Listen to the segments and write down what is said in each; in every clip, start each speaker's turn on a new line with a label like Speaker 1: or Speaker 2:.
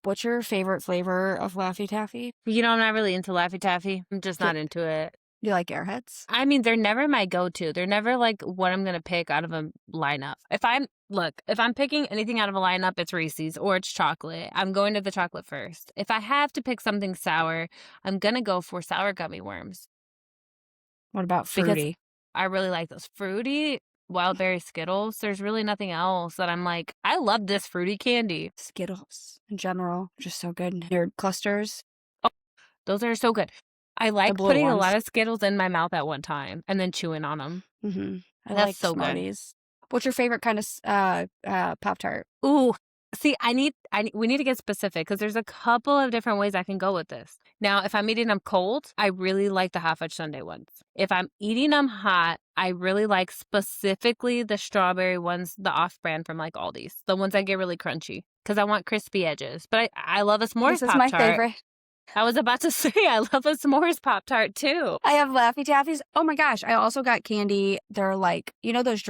Speaker 1: What's your favorite flavor of Laffy Taffy?
Speaker 2: You know, I'm not really into Laffy Taffy. I'm just not into it.
Speaker 1: Do you like Airheads?
Speaker 2: I mean, they're never my go-to. They're never like what I'm gonna pick out of a lineup. If I'm picking anything out of a lineup, it's Reese's or it's chocolate. I'm going to the chocolate first. If I have to pick something sour, I'm gonna go for sour gummy worms.
Speaker 1: What about
Speaker 2: Because
Speaker 1: fruity?
Speaker 2: I really like those fruity wild berry Skittles. There's really nothing else that I'm like, I love this fruity candy.
Speaker 1: Skittles in general, just so good. Nerd clusters.
Speaker 2: Those are so good. I like
Speaker 1: blue
Speaker 2: putting a
Speaker 1: ones.
Speaker 2: lot of Skittles in my mouth at one time and then chewing on them.
Speaker 1: Mm-hmm. I
Speaker 2: That's
Speaker 1: like
Speaker 2: so good.
Speaker 1: Smarties. What's your favorite kind of Pop-Tart?
Speaker 2: Ooh, see, we need to get specific because there's a couple of different ways I can go with this. Now, if I'm eating them cold, I really like the hot fudge sundae ones. If I'm eating them hot, I really like specifically the strawberry ones, the off-brand from like Aldi's, the ones that get really crunchy because I want crispy edges. But I love a s'mores
Speaker 1: This is my
Speaker 2: Pop-Tart.
Speaker 1: favorite.
Speaker 2: I was about to say I love a s'mores Pop-Tart too.
Speaker 1: I have Laffy Taffies. Oh my gosh. I also got candy. They're like, you know those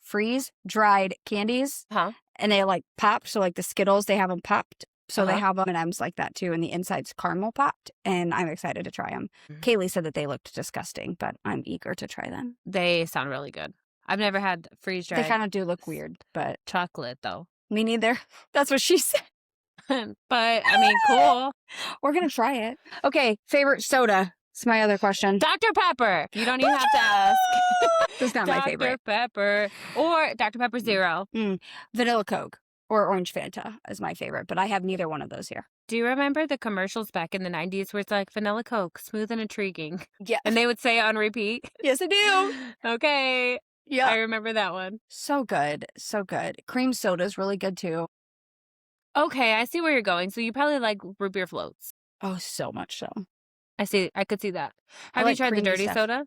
Speaker 1: freeze-dried candies?
Speaker 2: Huh?
Speaker 1: And they like pop. So like the Skittles, they have them popped. So they
Speaker 2: Uh-huh.
Speaker 1: have M&Ms like that too. And the inside's caramel popped. And I'm excited to try them. Kaylee said that they looked disgusting, but I'm eager to try them.
Speaker 2: They sound really good. I've never had freeze-dried
Speaker 1: They kind of do look weird, but
Speaker 2: chocolate though.
Speaker 1: me neither. That's what she said.
Speaker 2: But I mean, cool.
Speaker 1: We're going to try it. Okay. Favorite soda. It's my other question.
Speaker 2: Dr. Pepper. You don't even have to ask.
Speaker 1: That's not my favorite.
Speaker 2: Dr. Pepper or Dr. Pepper Zero.
Speaker 1: Vanilla Coke or Orange Fanta is my favorite, but I have neither one of those here.
Speaker 2: Do you remember the commercials back in the 90s where it's like vanilla Coke, smooth and intriguing?
Speaker 1: Yeah.
Speaker 2: And they would say it on repeat?
Speaker 1: Yes, I do.
Speaker 2: Okay.
Speaker 1: Yeah.
Speaker 2: I remember that one.
Speaker 1: So good. So good. Cream soda is really good too.
Speaker 2: Okay, I see where you're going. So you probably like root beer floats.
Speaker 1: Oh, so much so.
Speaker 2: I could see that. Have
Speaker 1: like
Speaker 2: you tried the
Speaker 1: creamy
Speaker 2: dirty
Speaker 1: stuff.
Speaker 2: soda?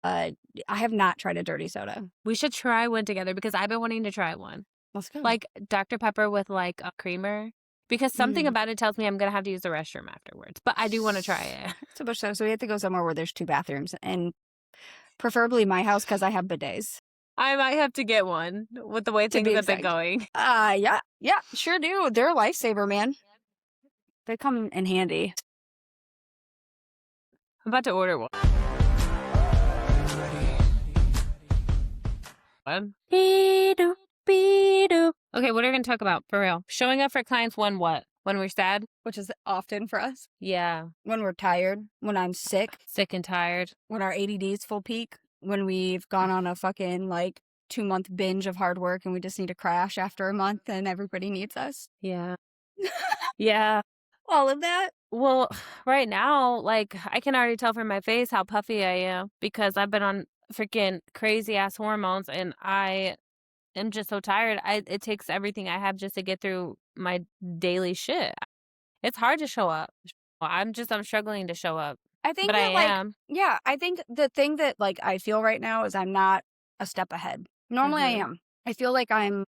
Speaker 1: I have not tried a dirty soda.
Speaker 2: We should try one together because I've been wanting to try one.
Speaker 1: Let's go.
Speaker 2: Like Dr. Pepper with like a creamer. Because something about it tells me I'm going to have to use the restroom afterwards. But I do want to try it.
Speaker 1: So much so. So we have to go somewhere where there's 2 bathrooms. And preferably my house because I have bidets.
Speaker 2: I might have to get one with the way things have been going.
Speaker 1: Yeah, sure do. They're a lifesaver, man. They come in handy.
Speaker 2: I'm about to order one.
Speaker 1: Be-do, be-do.
Speaker 2: Okay, what are we going to talk about for real? Showing up for clients when what? When we're sad?
Speaker 1: Which is often for us.
Speaker 2: Yeah.
Speaker 1: When we're tired. When I'm sick.
Speaker 2: Sick and tired.
Speaker 1: When our ADD is full peak. When we've gone on a fucking 2-month binge of hard work and we just need to crash after a month and everybody needs us.
Speaker 2: Yeah. Yeah.
Speaker 1: All of that.
Speaker 2: Well, right now, I can already tell from my face how puffy I am because I've been on freaking crazy ass hormones and I am just so tired. It takes everything I have just to get through my daily shit. It's hard to show up. I'm struggling to show up.
Speaker 1: I think
Speaker 2: but
Speaker 1: that,
Speaker 2: I am.
Speaker 1: Yeah, I think the thing that I feel right now is I'm not a step ahead. Normally I am. I feel like I'm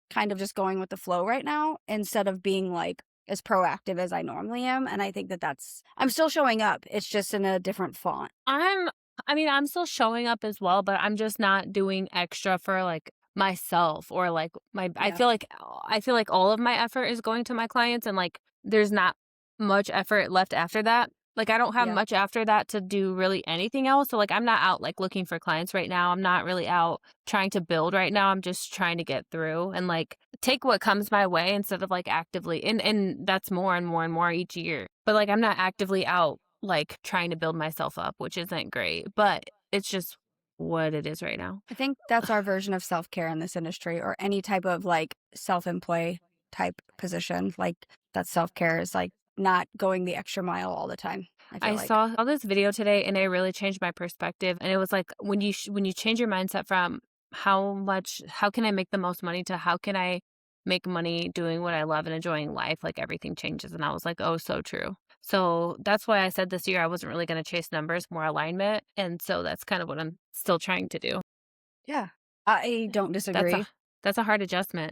Speaker 1: kind of just going with the flow right now instead of being as proactive as I normally am. And I think I'm still showing up. It's just in a different font.
Speaker 2: I'm still showing up as well, but I'm just not doing extra for myself or I feel like all of my effort is going to my clients and there's not much effort left after that. I don't have much after that to do really anything else. So I'm not out looking for clients right now. I'm not really out trying to build right now. I'm just trying to get through and take what comes my way instead of actively and that's more and more and more each year. But I'm not actively out trying to build myself up, which isn't great, but it's just what it is right now.
Speaker 1: I think that's our version of self-care in this industry or any type of self-employed type position. That self-care is not going the extra mile all the time.
Speaker 2: I saw this video today and it really changed my perspective. And it was when you change your mindset from how can I make the most money to how can I make money doing what I love and enjoying life, everything changes. And I was oh, so true. So that's why I said this year I wasn't really going to chase numbers, more alignment. And so that's kind of what I'm still trying to do.
Speaker 1: Yeah, I don't disagree.
Speaker 2: That's a hard adjustment.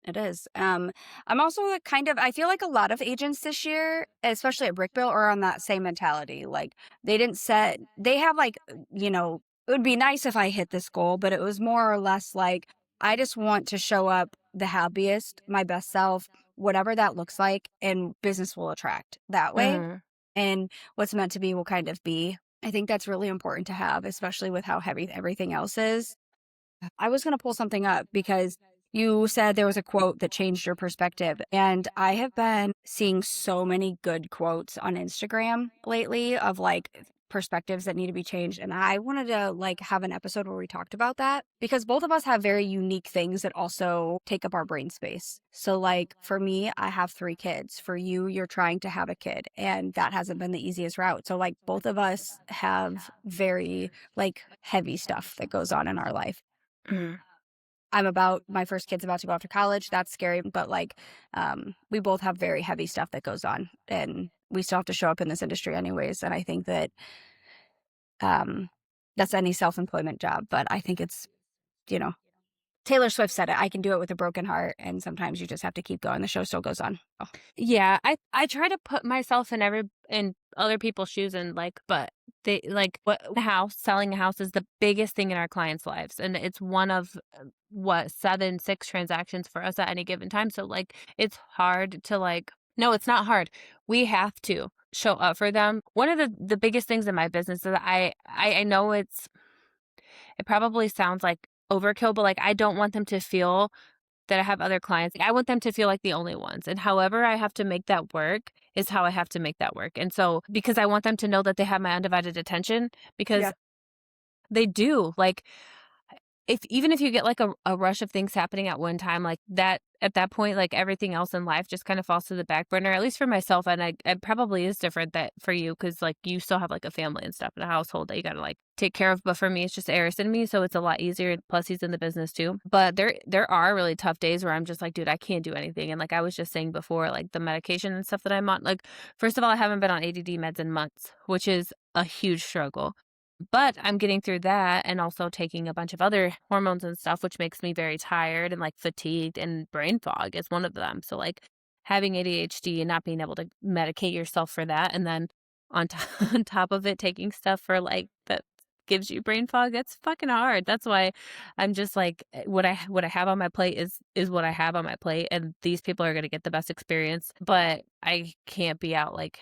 Speaker 1: It is. I'm also I feel like a lot of agents this year, especially at Brickbill, are on that same mentality. They have it would be nice if I hit this goal, but it was more or less I just want to show up the happiest, my best self, whatever that looks like, and business will attract that way.
Speaker 2: Mhm.
Speaker 1: And what's meant to be will kind of be. I think that's really important to have, especially with how heavy everything else is. I was going to pull something up because you said there was a quote that changed your perspective. And I have been seeing so many good quotes on Instagram lately of like perspectives that need to be changed. And I wanted to like have an episode where we talked about that because both of us have very unique things that also take up our brain space. So, like for me, I have 3 kids. For you, you're trying to have a kid, and that hasn't been the easiest route. So, like, both of us have very like heavy stuff that goes on in our life.
Speaker 2: Mhm.
Speaker 1: My first kid's about to go off to college. That's scary, but like, we both have very heavy stuff that goes on, and we still have to show up in this industry anyways. And I think that, um, that's any self-employment job, but I think it's, you know, Taylor Swift said it, I can do it with a broken heart. And sometimes you just have to keep going. The show still goes on. Oh,
Speaker 2: Yeah, I try to put myself in other people's shoes and like, but they like what a house selling a house is the biggest thing in our clients' lives, and it's one of what 6 transactions for us at any given time. So like, it's hard to like. No, it's not hard. We have to show up for them. One of the biggest things in my business is that I know it probably sounds like overkill, but like I don't want them to feel that I have other clients. I want them to feel like the only ones. And however I have to make that work is how I have to make that work. And so, because I want them to know that they have my undivided attention, because
Speaker 1: yeah.
Speaker 2: they do. Like, if even if you get like a rush of things happening at one time, like that at that point, like everything else in life just kind of falls to the back burner, at least for myself. And it probably is different that for you, because like you still have like a family and stuff and a household that you gotta like take care of. But for me, it's just Eris and me, so it's a lot easier. Plus he's in the business too. But there are really tough days where I'm just like, dude, I can't do anything. And like I was just saying before, like the medication and stuff that I'm on, like first of all, I haven't been on ADD meds in months, which is a huge struggle. But I'm getting through that and also taking a bunch of other hormones and stuff, which makes me very tired and like fatigued, and brain fog is one of them. So like having ADHD and not being able to medicate yourself for that, and then on top of it, taking stuff for like that gives you brain fog, that's fucking hard. That's why I'm just like, what I have on my plate is what I have on my plate, and these people are going to get the best experience, but I can't be out like,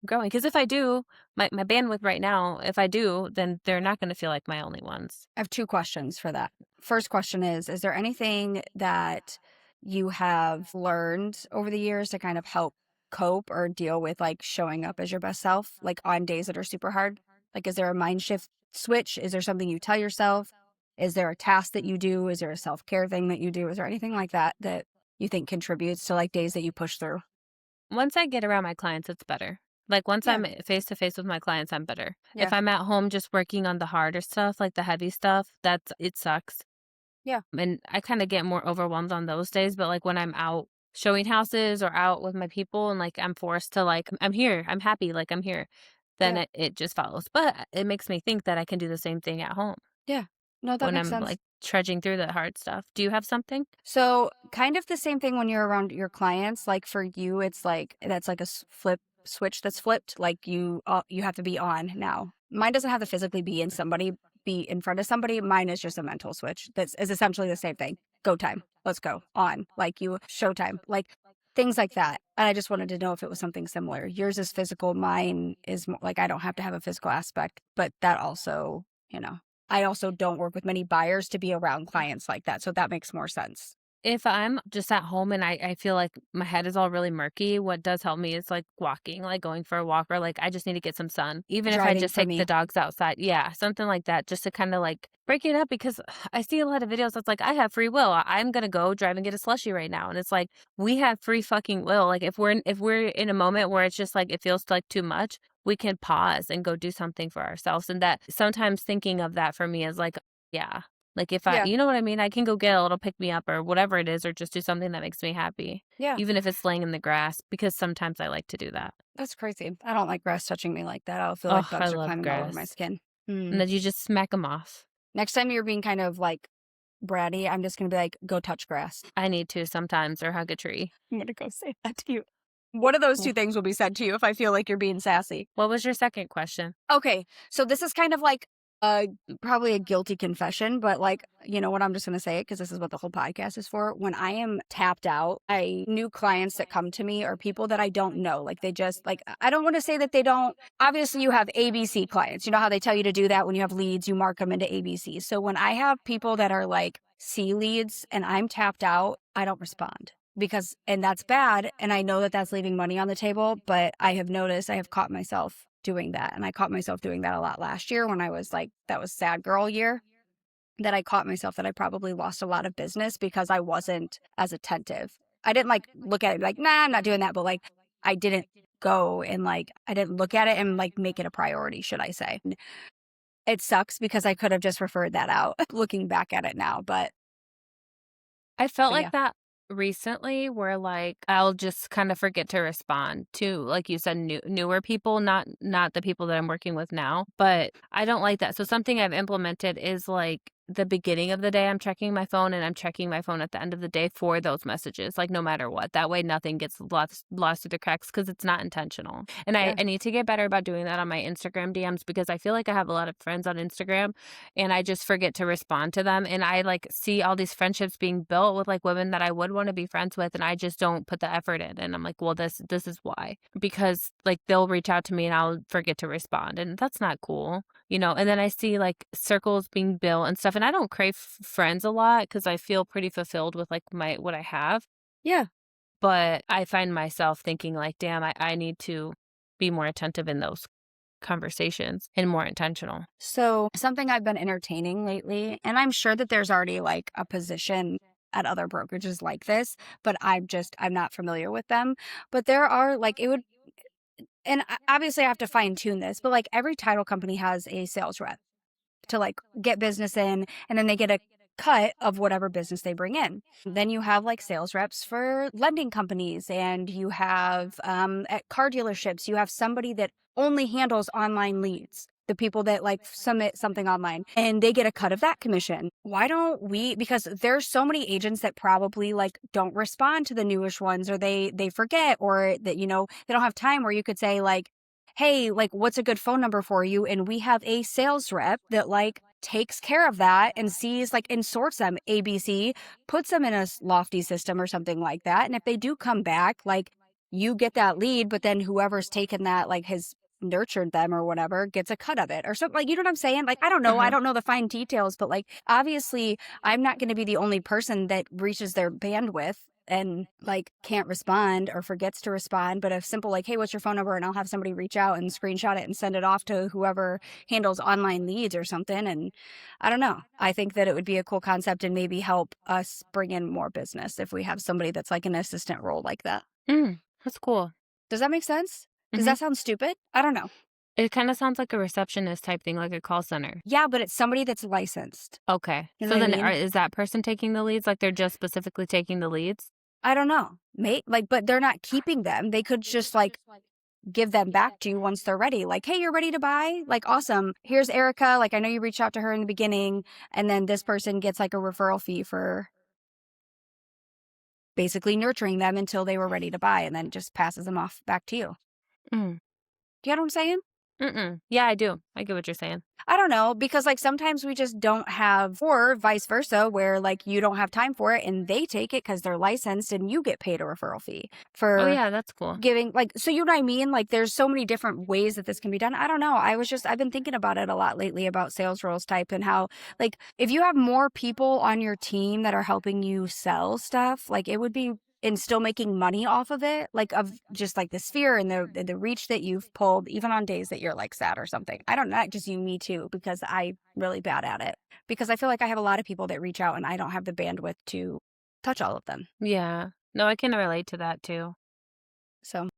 Speaker 2: growing, because if I do, my bandwidth right now, if I do, then they're not gonna feel like my only ones.
Speaker 1: I have 2 questions for that. First question is there anything that you have learned over the years to kind of help cope or deal with, like, showing up as your best self, like, on days that are super hard? Like, is there a mind shift switch? Is there something you tell yourself? Is there a task that you do? Is there a self-care thing that you do? Is there anything like that that you think contributes to, like, days that you push through?
Speaker 2: Once I get around my clients, it's better. Like, once
Speaker 1: Yeah,
Speaker 2: I'm face to face with my clients, I'm better.
Speaker 1: yeah,
Speaker 2: If I'm at home just working on the harder stuff, like the heavy stuff, it sucks.
Speaker 1: yeah,
Speaker 2: And I kinda get more overwhelmed on those days, but, like, when I'm out showing houses or out with my people and, like, I'm forced to, like, I'm here, I'm happy, like, I'm here, then
Speaker 1: yeah,
Speaker 2: it just follows. But it makes me think that I can do the same thing at home
Speaker 1: yeah. No, that
Speaker 2: when
Speaker 1: makes
Speaker 2: I'm,
Speaker 1: sense.
Speaker 2: like, trudging through the hard stuff. Do you have something?
Speaker 1: So, kind of the same thing when you're around your clients. Like for you, it's like that's like a flip switch that's flipped. Like you have to be on now. Mine doesn't have to physically be in front of somebody. Mine is just a mental switch. That is essentially the same thing. Go time. Let's go on. Like you, showtime. Like things like that. And I just wanted to know if it was something similar. Yours is physical. Mine is like I don't have to have a physical aspect, but that also, I also don't work with many buyers to be around clients like that, so that makes more sense.
Speaker 2: If I'm just at home and I feel like my head is all really murky, what does help me is like walking, like going for a walk, or like I just need to get some sun. Even if I
Speaker 1: Driving
Speaker 2: just
Speaker 1: for
Speaker 2: take the
Speaker 1: me.
Speaker 2: dogs outside. Yeah, something like that, just to kind of like break it up, because I see a lot of videos that's like, I have free will. I'm gonna go drive and get a slushie right now. And it's like, we have free fucking will. Like if we're in a moment where it's just like it feels like too much, we can pause and go do something for ourselves. And that sometimes thinking of that for me is like, yeah. Like, if
Speaker 1: Yeah,
Speaker 2: you know what I mean? I can go get a little pick me up or whatever it is, or just do something that makes me happy,
Speaker 1: yeah,
Speaker 2: even if it's laying in the grass, because sometimes I like to do that.
Speaker 1: that's crazy. I don't like grass touching me like that. I'll feel like
Speaker 2: Oh, I
Speaker 1: bugs are
Speaker 2: love
Speaker 1: climbing all over my
Speaker 2: grass.
Speaker 1: skin.
Speaker 2: And
Speaker 1: Hmm.
Speaker 2: then you just smack them off.
Speaker 1: Next time you're being kind of, like, bratty, I'm just gonna be like, "Go touch grass."
Speaker 2: I need to sometimes, or hug a tree.
Speaker 1: I'm gonna go say that to you. One of those 2 things will be said to you if I feel like you're being sassy.
Speaker 2: What was your second question?
Speaker 1: Okay, so this is kind of like Uh, Probably a guilty confession, but, like, you know what, I'm just gonna say it because this is what the whole podcast is for. When I am tapped out, new clients that come to me are people that I don't know, like, they just like, I don't wanna say that they don't obviously, you have ABC clients, you know how they tell you to do that when you have leads, you mark them into ABC. So when I have people that are, like, C leads and I'm tapped out, I don't respond because and that's bad, and I know that that's leaving money on the table, but I have noticed I have caught myself doing that, and I caught myself doing that a lot last year when I was, like that was sad girl year, that I caught myself that I probably lost a lot of business because I wasn't as attentive. I didn't, like, look at it like, "Nah, I'm not doing that," but, like, I didn't go and, like I didn't look at it and, like, make it a priority, should I say. It sucks because I could have just referred that out looking back at it now,
Speaker 2: I felt
Speaker 1: but
Speaker 2: like
Speaker 1: yeah.
Speaker 2: that recently where, like, I'll just kind of forget to respond to, like you said, newer people, not the people that I'm working with now, but I don't like that. So something I've implemented is, like, the beginning of the day, I'm checking my phone, and I'm checking my phone at the end of the day for those messages, like, no matter what. That way nothing gets lost through the cracks because it's not intentional. And I
Speaker 1: Yeah.
Speaker 2: I need to get better about doing that on my Instagram DMs because I feel like I have a lot of friends on Instagram and I just forget to respond to them, and I, like, see all these friendships being built with, like, women that I would wanna be friends with, and I just don't put the effort in, and I'm like, "Well, this is why." Because, like, they'll reach out to me and I'll forget to respond, and that's not cool, and then I see, like, circles being built and stuff, and I don't crave friends a lot because I feel pretty fulfilled with, like, my what I have,
Speaker 1: Yeah.
Speaker 2: but I find myself thinking, like, "Damn, I need to be more attentive in those conversations and more intentional."
Speaker 1: So, something I've been entertaining lately, and I'm sure that there's already like a position at other brokerages like this, but I'm not familiar with them. But there are like it would and obviously I have to fine tune this, but like every title company has a sales rep to like get business in and then they get a cut of whatever business they bring in. Then you have like sales reps for lending companies and you have at car dealerships, you have somebody that only handles online leads. The people that like submit something online and they get a cut of that commission. Why don't we because there's so many agents that probably like don't respond to the newish ones or they forget or that they don't have time where you could say like hey, like, what's a good phone number for you? And we have a sales rep that like takes care of that and sees like and sorts them ABC, puts them in a lofty system or something like that. And if they do come back, like you get that lead, but then whoever's taken that like has nurtured them or whatever gets a cut of it or something like you know what I'm saying? Like I
Speaker 2: Uh-huh.
Speaker 1: don't know the fine details, but like obviously I'm not going to be the only person that reaches their bandwidth and like can't respond or forgets to respond, but a simple like, hey, what's your phone number? And I'll have somebody reach out and screenshot it and send it off to whoever handles online leads or something. And I don't know. I think that it would be a cool concept and maybe help us bring in more business if we have somebody that's like an assistant role like that.
Speaker 2: That's cool.
Speaker 1: Does that make sense? Does
Speaker 2: Mhm.
Speaker 1: that sound stupid? I don't know.
Speaker 2: It kinda sounds like a receptionist type thing, like a call center.
Speaker 1: Yeah, but it's somebody that's licensed.
Speaker 2: Okay.
Speaker 1: You know
Speaker 2: So
Speaker 1: what I
Speaker 2: then
Speaker 1: mean?
Speaker 2: is that person taking the leads? Like, they're just specifically taking the leads?
Speaker 1: I don't know. Like, but they're not keeping them. They could just like give them back to you once they're ready. Like, hey, you're ready to buy? Like, awesome. Here's Erica. Like, I know you reached out to her in the beginning. And then this person gets like a referral fee for basically nurturing them until they were ready to buy and then just passes them off back to you.
Speaker 2: Mm.
Speaker 1: Do you know what I'm saying?
Speaker 2: Mm-mm. Yeah, I do. I get what you're saying.
Speaker 1: I don't know because like sometimes we just don't have, or vice versa, where like you don't have time for it and they take it because they're licensed and you get paid a referral fee
Speaker 2: Oh,
Speaker 1: for
Speaker 2: yeah, that's cool.
Speaker 1: giving like so you know what I mean? Like there's so many different ways that this can be done. I don't know. I've been thinking about it a lot lately about sales roles type and how like if you have more people on your team that are helping you sell stuff, like it would be and still making money off of it, like of just like the sphere and the reach that you've pulled, even on days that you're like sad or something. I don't not just you, me too, because I'm really bad at it. Because I feel like I have a lot of people that reach out and I don't have the bandwidth to touch all of them.
Speaker 2: Yeah. No, I can relate to that too.
Speaker 1: So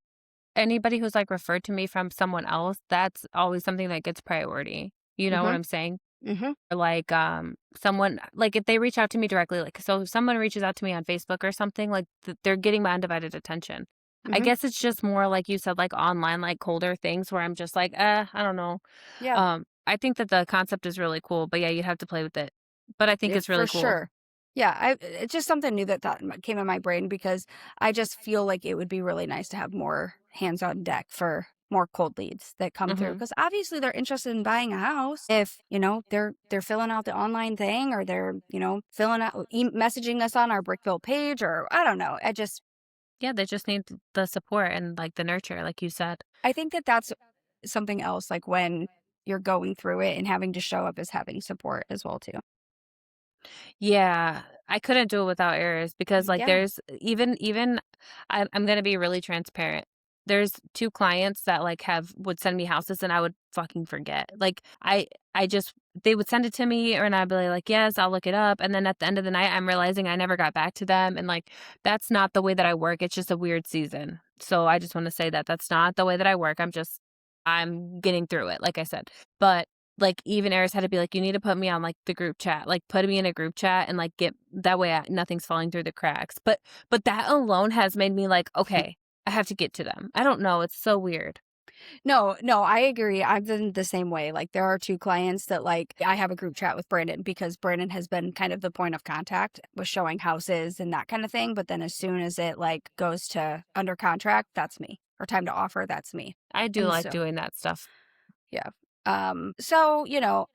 Speaker 2: Anybody who's, like, referred to me from someone else, that's always something that gets priority. You know what
Speaker 1: mhm.
Speaker 2: I'm saying?
Speaker 1: Mhm.
Speaker 2: Or like, someone like, if they reach out to me directly, like so if someone reaches out to me on Facebook or something, like, they're getting my undivided attention. I
Speaker 1: Mhm.
Speaker 2: guess it's just more like you said, like, online, like, colder things where I'm just like, I don't know."
Speaker 1: Yeah.
Speaker 2: I think that the concept is really cool, but yeah, you'd have to play with it. But I think
Speaker 1: If
Speaker 2: it's
Speaker 1: for
Speaker 2: really cool.
Speaker 1: sure. Yeah, it's just something new that came in my brain because I just feel like it would be really nice to have more hands on deck for more cold leads that come through
Speaker 2: Mhm.
Speaker 1: because obviously they're interested in buying a house. If they're filling out the online thing or they're filling out messaging us on our Brickville page or I don't know.
Speaker 2: Yeah, they just need the support and, like, the nurture, like you said.
Speaker 1: I think that that's something else, like, when you're going through it and having to show up as having support as well too.
Speaker 2: Yeah, I couldn't do it without errors because, like,
Speaker 1: Yeah.
Speaker 2: there's even I'm gonna be really transparent. There's 2 clients that, like, would send me houses and I would fucking forget. Like, I just they would send it to me and I'd be like, "Yes, I'll look it up," and then at the end of the night, I'm realizing I never got back to them, and, like, that's not the way that I work, it's just a weird season. So, I just wanna say that that's not the way that I work, I'm getting through it, like I said. But like, even Eris had to be like, "You need to put me on, like, the group chat." Like, put me in a group chat and, like, get that way nothing's falling through the cracks. But that alone has made me like, "Okay, I have to get to them." I don't know, it's so weird.
Speaker 1: No, no, I agree. I've been the same way. Like there are two clients that like I have a group chat with Brandon because Brandon has been kind of the point of contact with showing houses and that kind of thing. But then as soon as it like goes to under contract, that's me. Or time to offer, that's me.
Speaker 2: I do
Speaker 1: And
Speaker 2: like
Speaker 1: so
Speaker 2: doing that stuff.
Speaker 1: yeah. So,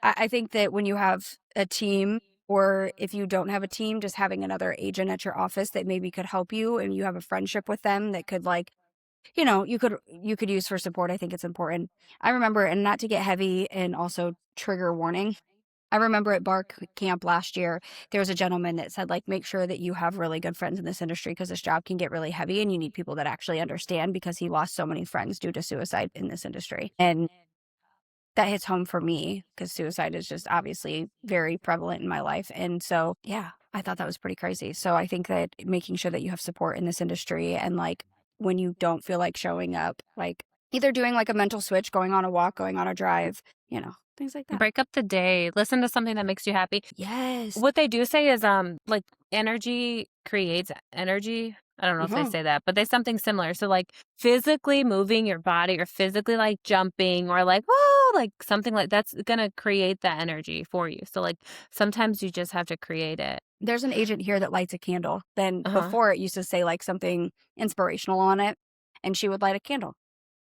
Speaker 1: I think that when you have a team or if you don't have a team, just having another agent at your office that maybe could help you and you have a friendship with them that could like you could use for support. I think it's important. I remember, and not to get heavy and also trigger warning. I remember at bar camp last year, there was a gentleman that said, like, make sure that you have really good friends in this industry because this job can get really heavy and you need people that actually understand because he lost so many friends due to suicide in this industry. And that hits home for me because suicide is just obviously very prevalent in my life. And so, yeah, I thought that was pretty crazy. So I think that making sure that you have support in this industry and like when you don't feel like showing up, like either doing like a mental switch, going on a walk, going on a drive, things like that.
Speaker 2: Break up the day, listen to something that makes you happy.
Speaker 1: Yes.
Speaker 2: What they do say is, like, energy creates energy. I don't know if they
Speaker 1: Mhm.
Speaker 2: say that, but there's something similar. So, like, physically moving your body or physically, like, jumping or, like, "Whoa," like, something like that's gonna create that energy for you. So, like, sometimes you just have to create it.
Speaker 1: There's an agent here that lights a candle. Then
Speaker 2: Uh-huh.
Speaker 1: before it used to say like something inspirational on it, and she would light a candle.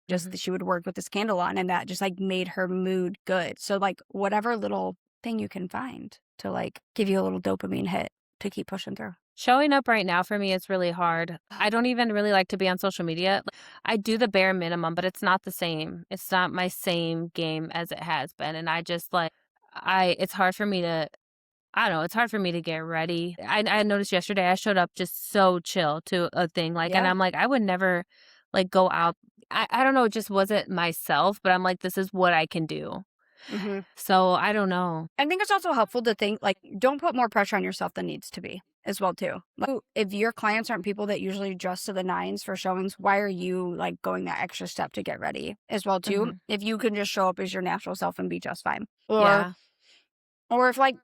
Speaker 1: Just
Speaker 2: Mhm.
Speaker 1: that she would work with this candle on, and that just, like, made her mood good. So, like, whatever little thing you can find to, like, give you a little dopamine hit to keep pushing through.
Speaker 2: Showing up right now for me is really hard. I don't even really like to be on social media. I do the bare minimum, but it's not the same. It's not my same game as it has been, and I just, like it's hard for me to I don't know, it's hard for me to get ready. I noticed yesterday I showed up just so chill to a thing, like, and
Speaker 1: Yeah.
Speaker 2: I'm like, I would never, like, go out. I don't know, it just wasn't myself, but I'm like, this is what I can do.
Speaker 1: Mhm.
Speaker 2: So, I don't know.
Speaker 1: I think it's also helpful to think, like, don't put more pressure on yourself than needs to be as well too. Like, if your clients aren't people that usually dress to the nines for showings, why are you, like, going that extra step to get ready as well too?
Speaker 2: Mhm.
Speaker 1: If you can just show up as your natural self and be just fine. Or
Speaker 2: Yeah.
Speaker 1: or if, like,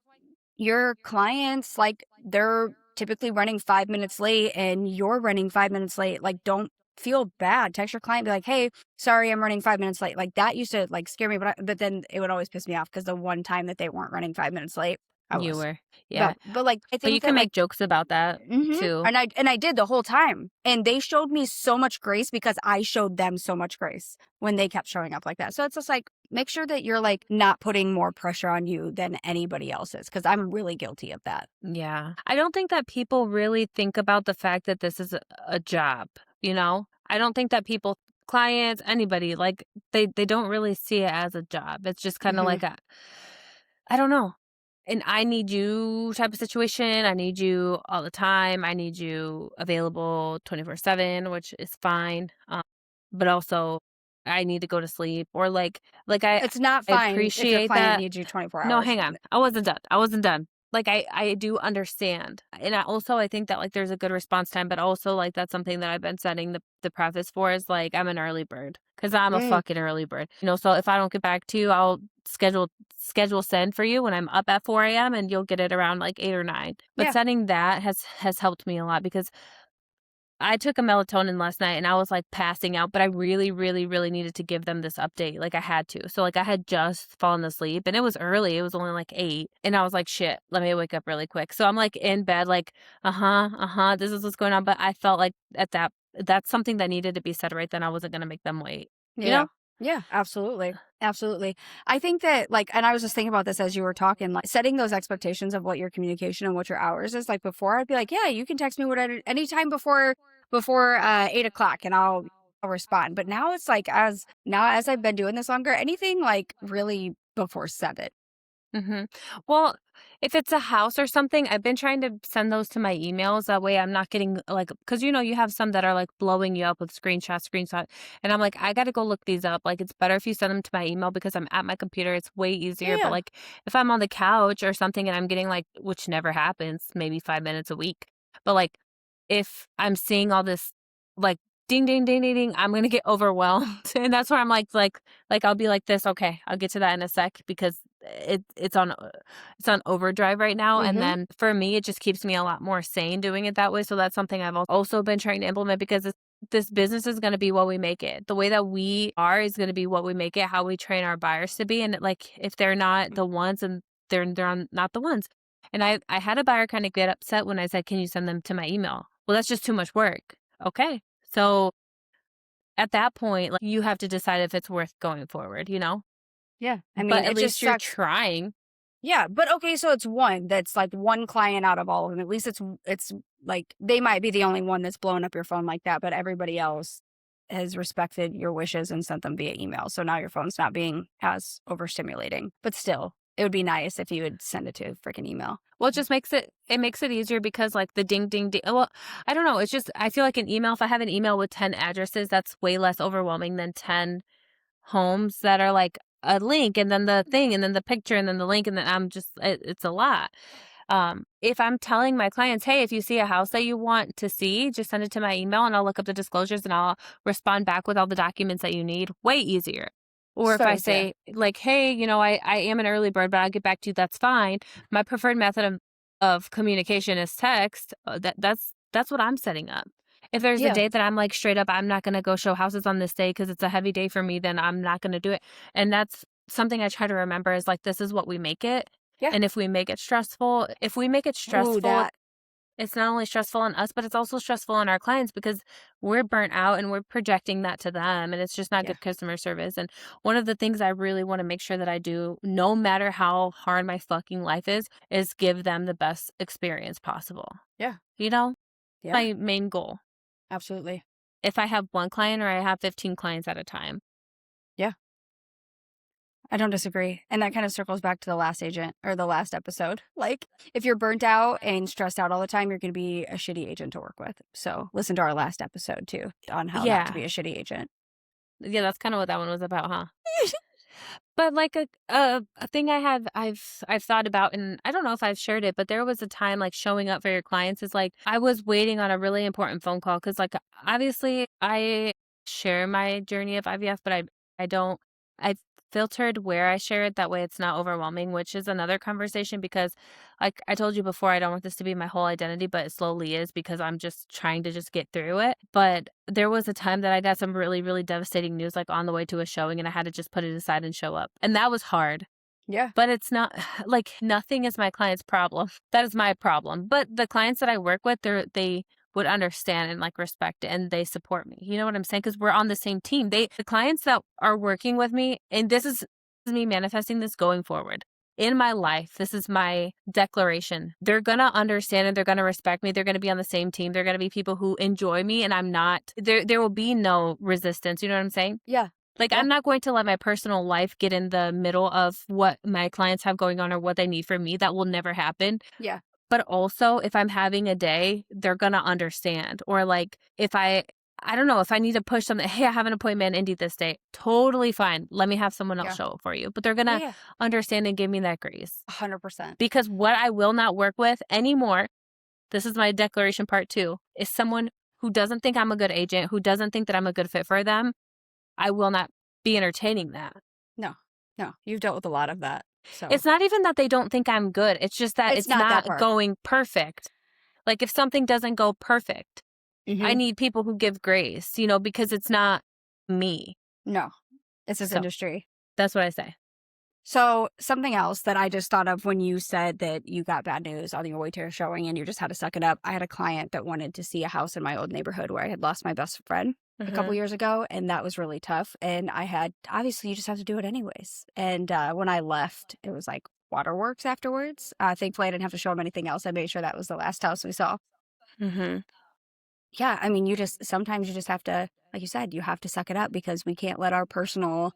Speaker 1: your clients, like, they're typically running 5 minutes late and you're running 5 minutes late, like, don't feel bad. Text your client, be like, "Hey, sorry, I'm running 5 minutes late." Like, that used to, like, scare me, but then it would always piss me off because the one time that they weren't running 5 minutes late, I
Speaker 2: You
Speaker 1: was.
Speaker 2: were. Yeah.
Speaker 1: But, like, I
Speaker 2: But you
Speaker 1: think
Speaker 2: can
Speaker 1: that, like
Speaker 2: make jokes about that
Speaker 1: mhm,
Speaker 2: too.
Speaker 1: and I did the whole time, and they showed me so much grace because I showed them so much grace when they kept showing up like that. So it's just, like, make sure that you're, like, not putting more pressure on you than anybody else is because 'cause I'm really guilty of that.
Speaker 2: Yeah. I don't think that people really think about the fact that this is a job, you know? I don't think that people clients, anybody, like they don't really see it as a job. It's just kind of
Speaker 1: Mhm.
Speaker 2: like a I don't know. An I need you type of situation. I need you all the time. I need you available 24/7, which is fine. But also I need to go to sleep or like
Speaker 1: It's not
Speaker 2: I
Speaker 1: fine if your
Speaker 2: appreciate
Speaker 1: client
Speaker 2: that.
Speaker 1: needs you 24
Speaker 2: No,
Speaker 1: hours.
Speaker 2: hang on. I wasn't done. I wasn't done. Like, I do understand, and I think that, like, there's a good response time, but also, like, that's something that I've been setting the preface for is, like, I'm an early bird because 'cause I'm a
Speaker 1: Mm,
Speaker 2: fucking early bird, so if I don't get back to you, I'll schedule send for you when I'm up at 4 a.m. and you'll get it around, like, 8 or 9, but
Speaker 1: yeah,
Speaker 2: setting that has helped me a lot because I took a melatonin last night and I was, like, passing out, but I really, really, really needed to give them this update, like, I had to. So, like, I had just fallen asleep and it was early, it was only, like, 8, and I was like, "Shit, let me wake up really quick." So I'm, like, in bed, like, "Uh-huh, uh-huh, this is what's going on," but I felt like at that's something that needed to be said right then, I wasn't gonna make them wait, you
Speaker 1: yeah.
Speaker 2: know?
Speaker 1: Yeah, absolutely. Absolutely. I think that like, and I was just thinking about this as you were talking, like setting those expectations of what your communication and what your hours is. Like before, I'd be like, yeah, you can text me whatever anytime before 8 o'clock, and I'll respond. But now it's like as I've been doing this longer, anything like really before 7.
Speaker 2: Mhm. Well, if it's a house or something, I've been trying to send those to my emails. That way I'm not getting like, because you have some that are like blowing you up with screenshot. And I'm like, I got to go look these up. Like, it's better if you send them to my email because I'm at my computer. It's way easier. But
Speaker 1: Yeah.
Speaker 2: like, if I'm on the couch or something and I'm getting like, which never happens, maybe 5 minutes a week. But like, if I'm seeing all this, like, ding, ding, ding, ding, ding, I'm going to get overwhelmed. And that's where I'm like I'll be like this, okay, I'll get to that in a sec because it's on overdrive right now, and
Speaker 1: Mhm.
Speaker 2: then for me, it just keeps me a lot more sane doing it that way, so that's something I've also been trying to implement because this business is gonna be what we make it. The way that we are is gonna be what we make it, how we train our buyers to be, and, like, if they're not the ones, and not the ones. And I had a buyer kinda get upset when I said, "Can you send them to my email?" "Well, that's just too much work." "Okay." So, at that point, like, you have to decide if it's worth going forward, you know?
Speaker 1: Yeah. I
Speaker 2: But
Speaker 1: mean,
Speaker 2: at
Speaker 1: it just
Speaker 2: least you're
Speaker 1: sucks.
Speaker 2: trying.
Speaker 1: Yeah, but okay, so it's one that's like one client out of all of them. At least it's like they might be the only one that's blowing up your phone like that, but everybody else has respected your wishes and sent them via email. So now your phone's not being as overstimulating. But still, it would be nice if you would send it to a freaking email.
Speaker 2: Well, it just makes it easier because, like, the ding, ding, ding, well, I don't know, it's just I feel like an email if I have an email with 10 addresses, that's way less overwhelming than 10 homes that are, like, a link and then the thing and then the picture and then the link, and then it's a lot. If I'm telling my clients, "Hey, if you see a house that you want to see, just send it to my email and I'll look up the disclosures and I'll respond back with all the documents that you need," way easier. Or if
Speaker 1: So
Speaker 2: I
Speaker 1: yeah.
Speaker 2: say, like, "Hey, I am an early bird, but I'll get back to you," that's fine. My preferred method of communication is text. That's what I'm setting up. If there's a
Speaker 1: Yeah.
Speaker 2: day that I'm like, straight up, I'm not gonna go show houses on this day because it's a heavy day for me, then I'm not gonna do it. And that's something I try to remember is like, this is what we make it.
Speaker 1: Yeah.
Speaker 2: And if we make it
Speaker 1: Ooh,
Speaker 2: stressful,
Speaker 1: that.
Speaker 2: it's not only stressful on us, but it's also stressful on our clients because we're burnt out and we're projecting that to them. And it's just not
Speaker 1: Yeah.
Speaker 2: good customer service. And one of the things I really want to make sure that I do, no matter how hard my fucking life is give them the best experience possible.
Speaker 1: Yeah.
Speaker 2: You know,
Speaker 1: Yeah.
Speaker 2: my main goal.
Speaker 1: Absolutely.
Speaker 2: If I have one client or I have 15 clients at a time.
Speaker 1: Yeah. I don't disagree. And that kind of circles back to the last agent or the last episode. Like, if you're burnt out and stressed out all the time, you're going to be a shitty agent to work with. So, listen to our last episode too on how not to
Speaker 2: Yeah.
Speaker 1: be a shitty agent.
Speaker 2: Yeah, that's kind of what that one was about, huh? But like a thing I've thought about, and I don't know if I've shared it, but there was a time like showing up for your clients is like I was waiting on a really important phone call because like obviously I share my journey of IVF, but I don't I've filtered where I share it that way it's not overwhelming, which is another conversation because like I told you before, I don't want this to be my whole identity, but it slowly is because I'm just trying to just get through it. But there was a time that I got some really, really devastating news, like on the way to a showing, and I had to just put it aside and show up. And that was hard.
Speaker 1: Yeah.
Speaker 2: But it's not like nothing is my client's problem. That is my problem. But the clients that I work with, they would understand and like respect it and they support me. You know what I'm saying? Because we're on the same team. The clients that are working with me, and this is me manifesting this going forward. In my life, this is my declaration. They're gonna understand and they're gonna respect me. They're gonna be on the same team. They're gonna be people who enjoy me, and I'm not. There will be no resistance. You know what I'm saying?
Speaker 1: Yeah.
Speaker 2: Like,
Speaker 1: Yeah.
Speaker 2: I'm not going to let my personal life get in the middle of what my clients have going on or what they need from me. That will never happen.
Speaker 1: Yeah.
Speaker 2: But also, if I'm having a day, they're gonna understand. Or like, if I don't know, if I need to push something, hey, I have an appointment in Indy this day. Totally fine. Let me have someone else
Speaker 1: Yeah.
Speaker 2: show it for you. But they're
Speaker 1: Yeah.
Speaker 2: gonna
Speaker 1: Yeah.
Speaker 2: understand and give me that grace.
Speaker 1: 100%.
Speaker 2: Because what I will not work with anymore, this is my declaration part 2, is someone who doesn't think I'm a good agent, who doesn't think that I'm a good fit for them. I will not be entertaining that.
Speaker 1: No. No. You've dealt with a lot of that. So,
Speaker 2: It's not even that they don't think I'm good. It's just that
Speaker 1: it's
Speaker 2: it's
Speaker 1: not that
Speaker 2: not
Speaker 1: part.
Speaker 2: going perfect. Like, if something doesn't go perfect, I
Speaker 1: Mhm.
Speaker 2: need people who give grace, because it's not me.
Speaker 1: No. It's this
Speaker 2: So
Speaker 1: industry.
Speaker 2: that's what I say.
Speaker 1: So, something else that I just thought of when you said that you got bad news on your way to a showing and you just had to suck it up. I had a client that wanted to see a house in my old neighborhood where I had lost my best friend. a couple
Speaker 2: Mhm.
Speaker 1: years ago, and that was really tough. And obviously, you just have to do it anyways. And when I left, it was like waterworks afterwards. Thankfully, I didn't have to show him anything else. I made sure that was the last house we saw.
Speaker 2: Mhm.
Speaker 1: Yeah, I mean, sometimes you just have to, like you said, you have to suck it up because we can't let our personal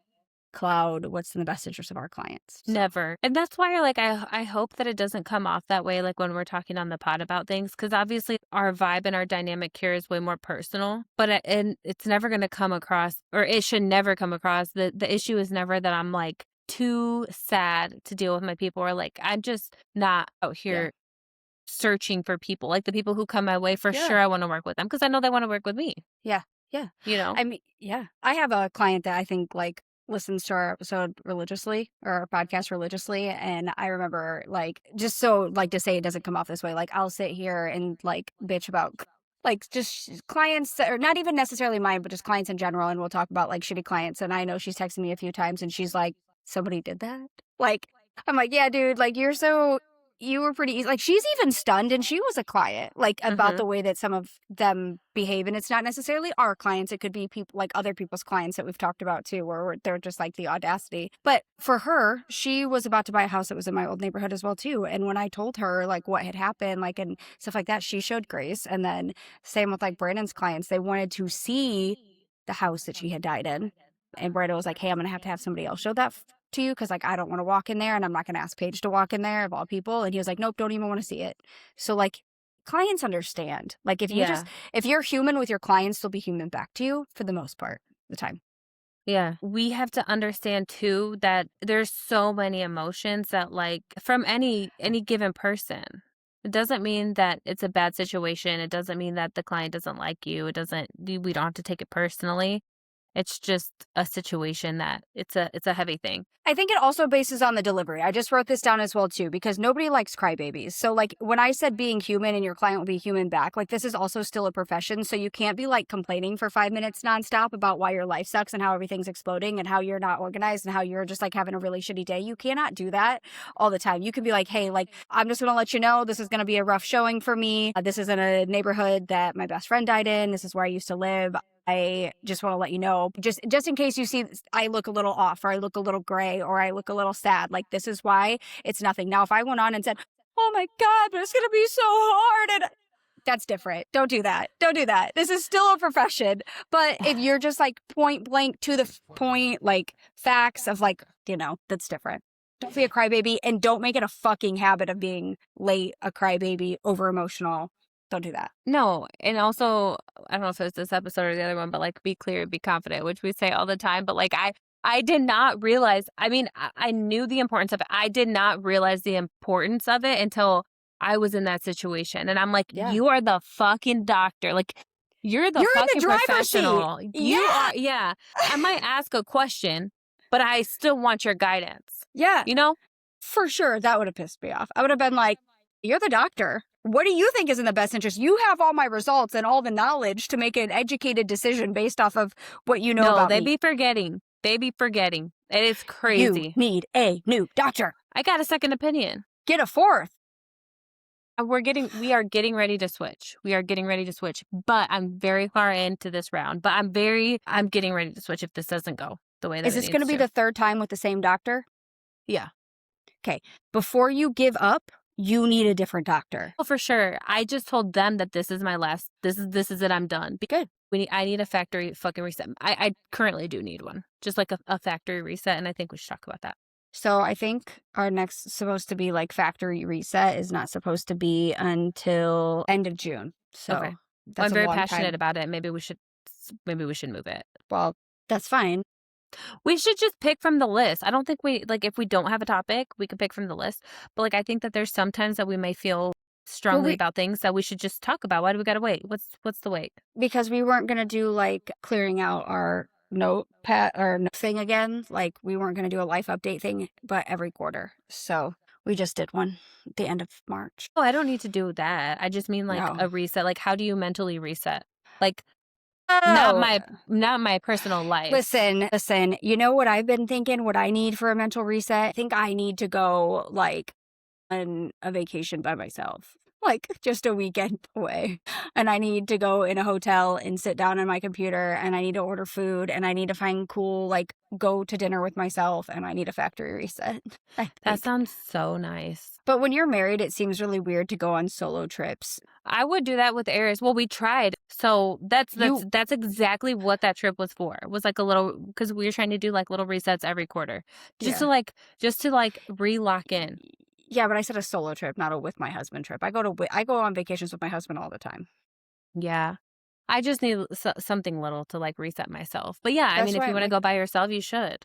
Speaker 1: cloud what's in the best interest of our clients. So,
Speaker 2: Never. And that's why, like, I hope that it doesn't come off that way, like, when we're talking on the pod about things, because obviously our vibe and our dynamic here is way more personal, but and it's never gonna come across, or it should never come across. The issue is never that I'm, like, too sad to deal with my people, or, like, I'm just not out
Speaker 1: yeah.
Speaker 2: here searching for people. Like, the people who come my way, for
Speaker 1: Yeah.
Speaker 2: sure I wanna work with them because I know they wanna work with me,
Speaker 1: Yeah. Yeah.
Speaker 2: you know?
Speaker 1: I mean, yeah. I have a client that I think like listens to our episode religiously or our podcast religiously. And I remember like just so like to say it doesn't come off this way, like I'll sit here and like bitch about like just clients that are not even necessarily mine, but just clients in general. And we'll talk about like shitty clients. And I know she's texted me a few times and she's like, somebody did that. Like, I'm like, yeah, dude, like you were pretty easy. Like she's even stunned and she was a client, like about
Speaker 2: Mhm.
Speaker 1: the way that some of them behave. And it's not necessarily our clients. It could be people like other people's clients that we've talked about too, where they're just like the audacity. But for her, she was about to buy a house that was in my old neighborhood as well too. And when I told her like what had happened, like and stuff like that, she showed grace. And then same with like Brandon's clients, they wanted to see the house that she had died in. And Brandon was like, hey, I'm going to have somebody else show that to you because like I don't want to walk in there and I'm not going to ask Paige to walk in there of all people. And he was like, nope, don't even want to see it. So like clients understand. Like
Speaker 2: Yeah.
Speaker 1: if you're human with your clients, they'll be human back to you for the most part of the time.
Speaker 2: Yeah. We have to understand too that there's so many emotions that, like, from any given person. It doesn't mean that it's a bad situation. It doesn't mean that the client doesn't like you. It doesn't we don't have to take it personally. It's just a situation that it's a heavy thing.
Speaker 1: I think it also bases on the delivery. I just wrote this down as well too because nobody likes crybabies. So like when I said being human and your client will be human back, like this is also still a profession. So you can't be like complaining for 5 minutes nonstop about why your life sucks and how everything's exploding and how you're not organized and how you're just like having a really shitty day. You cannot do that all the time. You can be like, hey, like I'm just gonna let you know this is gonna be a rough showing for me. This is in a neighborhood that my best friend died in. This is where I used to live. I just want to let you know, just in case you see I look a little off or I look a little gray or I look a little sad, like this is why. It's nothing. Now, if I went on and said, oh my God, but it's going to be so hard. And that's different. Don't do that. Don't do that. This is still a profession. But if you're just like point blank to the point, like facts of like, that's different. Don't be a crybaby and don't make it a fucking habit of being late, a crybaby, over emotional. Don't do that.
Speaker 2: No, and also, I don't know if it's this episode or the other one, but, like, be clear, be confident, which we say all the time, but, like, I did not realize, I mean, I knew the importance of it. I did not realize the importance of it until I was in that situation, and I'm like,
Speaker 1: Yeah.
Speaker 2: "You are the fucking doctor, like, you're the
Speaker 1: You're in the
Speaker 2: fucking
Speaker 1: driver's seat.
Speaker 2: professional. You
Speaker 1: Yeah.
Speaker 2: are." Yeah. I might ask a question, but I still want your guidance,
Speaker 1: Yeah.
Speaker 2: you know?
Speaker 1: For sure. That would have pissed me off. I would have been like, you're the doctor. What do you think is in the best interest? You have all my results and all the knowledge to make an educated decision based off of what you know
Speaker 2: No,
Speaker 1: about
Speaker 2: they
Speaker 1: me.
Speaker 2: be forgetting. They be forgetting. It is
Speaker 1: You
Speaker 2: crazy.
Speaker 1: need a new doctor.
Speaker 2: I got a second opinion.
Speaker 1: Get a fourth.
Speaker 2: We are getting ready to switch. We are getting ready to switch. But I'm very far into this round. But I'm getting ready to switch if this doesn't go the way that
Speaker 1: Is
Speaker 2: it
Speaker 1: this going to
Speaker 2: needs
Speaker 1: be
Speaker 2: to.
Speaker 1: the third time with the same doctor?
Speaker 2: Yeah.
Speaker 1: Okay. Before you give up, you need a different doctor.
Speaker 2: Well, for sure. I just told them that this is my last. This is it. I'm done.
Speaker 1: Good.
Speaker 2: I need a factory fucking reset. I currently do need one, just like a factory reset, and I think we should talk about that.
Speaker 1: So I think our next supposed to be like factory reset is not supposed to be until end of June. So
Speaker 2: Okay.
Speaker 1: that's
Speaker 2: I'm very
Speaker 1: a long
Speaker 2: passionate
Speaker 1: time.
Speaker 2: about it. Maybe we should move it.
Speaker 1: Well, that's fine.
Speaker 2: We should just pick from the list. I don't think if we don't have a topic, we could pick from the list. But like, I think that there's sometimes that we may feel strongly about things that we should just talk about. Why do we gotta wait? What's the wait?
Speaker 1: Because we weren't going to do like clearing out our notepad or thing again. Like we weren't going to do a life update thing, but every quarter. So we just did one at the end of March.
Speaker 2: Oh, I don't need to do that. I just mean like
Speaker 1: No.
Speaker 2: a reset. Like, how do you mentally reset? Like, not my personal life.
Speaker 1: Listen, you know what I've been thinking, what I need for a mental reset? I think I need to go like on a vacation by myself. like just a weekend away. And I need to go in a hotel and sit down on my computer and I need to order food and I need to find cool, like go to dinner with myself and I need a factory reset. I
Speaker 2: That
Speaker 1: think.
Speaker 2: sounds so nice.
Speaker 1: But when you're married, it seems really weird to go on solo trips.
Speaker 2: I would do that with Aries. Well, we tried. So that's
Speaker 1: You-
Speaker 2: that's exactly what that trip was for. It was like a little, because we were trying to do like little resets every quarter, just
Speaker 1: Yeah.
Speaker 2: to like re-lock in.
Speaker 1: Yeah, but I said a solo trip, not a with my husband trip. I go on vacations with my husband all the time.
Speaker 2: Yeah. I just need something little to like reset myself. But yeah, I
Speaker 1: That's
Speaker 2: mean, if
Speaker 1: why
Speaker 2: you
Speaker 1: I'm
Speaker 2: want to
Speaker 1: like,
Speaker 2: go by yourself, you should.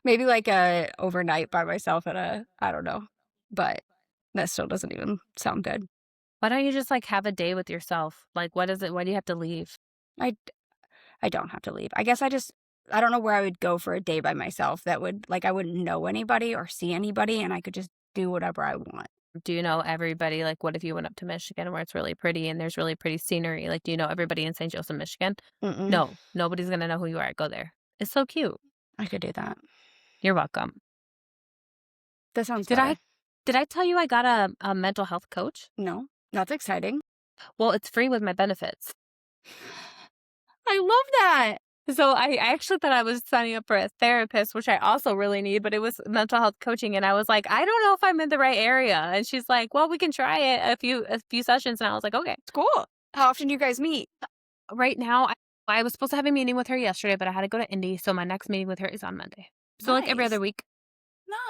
Speaker 1: maybe like a overnight by myself at I don't know. But that still doesn't even sound good.
Speaker 2: Why don't you just like have a day with yourself? Like, what is it? Why do you have to leave?
Speaker 1: I I don't have to leave. I guess I don't know where I would go for a day by myself that would like I wouldn't know anybody or see anybody and I could just do whatever I want.
Speaker 2: Do you know everybody? Like, what if you went up to Michigan where it's really pretty and there's really pretty scenery? Like, do you know everybody in St. Joseph, Michigan?
Speaker 1: Mm-mm.
Speaker 2: No, nobody's going to know who you are. Go there. It's so cute.
Speaker 1: I could do that.
Speaker 2: You're welcome.
Speaker 1: That sounds
Speaker 2: Did
Speaker 1: better.
Speaker 2: I tell you I got a mental health coach?
Speaker 1: No, that's exciting.
Speaker 2: Well, it's free with my benefits.
Speaker 1: I love that.
Speaker 2: So I actually thought I was signing up for a therapist, which I also really need, but it was mental health coaching. And I was like, I don't know if I'm in the right area. And she's like, well, we can try it a few sessions. And I was like, okay.
Speaker 1: It's cool. How often do you guys meet?
Speaker 2: Right now, I was supposed to have a meeting with her yesterday, but I had to go to Indy. So my next meeting with her is on Monday. So like every
Speaker 1: Nice.
Speaker 2: other week.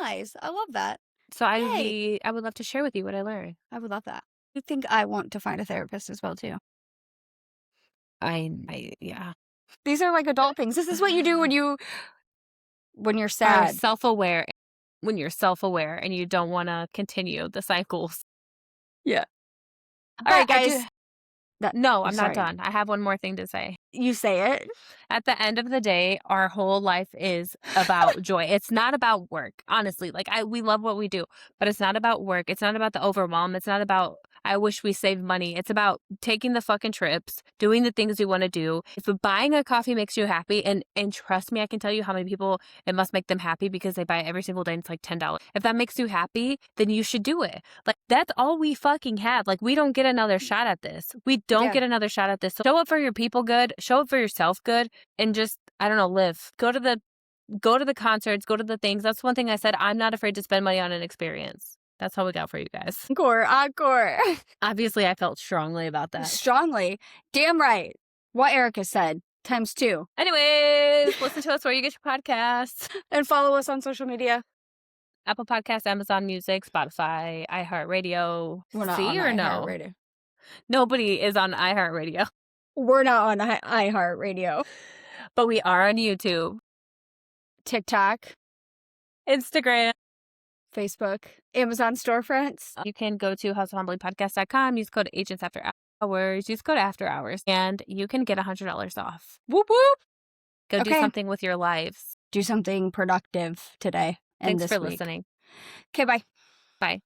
Speaker 1: Nice. I love that.
Speaker 2: So
Speaker 1: Yay.
Speaker 2: I would love to share with you what I learned.
Speaker 1: I would love that. I think I want to find a therapist as well too.
Speaker 2: Yeah.
Speaker 1: These are like adult things. This is what you do when you're
Speaker 2: Are
Speaker 1: sad.
Speaker 2: self-aware when you're self-aware and you don't want to continue the cycles.
Speaker 1: Yeah.
Speaker 2: All right, guys. No, I'm
Speaker 1: sorry.
Speaker 2: not done. I have one more thing to say.
Speaker 1: You say it.
Speaker 2: At the end of the day, our whole life is about joy. It's not about work, honestly. Like we love what we do, but it's not about work. It's not about the overwhelm. It's not about I wish we saved money. It's about taking the fucking trips, doing the things you want to do. If buying a coffee makes you happy, and trust me, I can tell you how many people it must make them happy because they buy it every single day and it's like $10. If that makes you happy, then you should do it. Like that's all we fucking have. Like we don't get another shot at this. We don't get another shot at this. So show up for your people good, show up for yourself good, and just, I don't know, live. Go to the concerts, go to the things. That's one thing I said. I'm not afraid to spend money on an experience. That's all we got for you guys.
Speaker 1: Encore.
Speaker 2: Obviously, I felt strongly about that.
Speaker 1: Strongly. Damn right. What Erica said. ×2.
Speaker 2: Anyways, listen to us where you get your podcasts.
Speaker 1: And follow us on social media.
Speaker 2: Apple Podcasts, Amazon Music, Spotify, iHeartRadio.
Speaker 1: We're not
Speaker 2: See
Speaker 1: on
Speaker 2: or no?
Speaker 1: iHeartRadio.
Speaker 2: Nobody is on iHeartRadio.
Speaker 1: We're not on iHeartRadio.
Speaker 2: But we are on YouTube,
Speaker 1: TikTok,
Speaker 2: Instagram,
Speaker 1: Facebook, Amazon storefronts.
Speaker 2: You can go to hustlehumblypodcast.com, use code agents after hours, use code after hours, and you can get $100 off.
Speaker 1: Whoop whoop.
Speaker 2: Go do something with your lives.
Speaker 1: Do something productive today and
Speaker 2: Thanks
Speaker 1: this
Speaker 2: for
Speaker 1: week.
Speaker 2: listening.
Speaker 1: Okay, bye.
Speaker 2: Bye.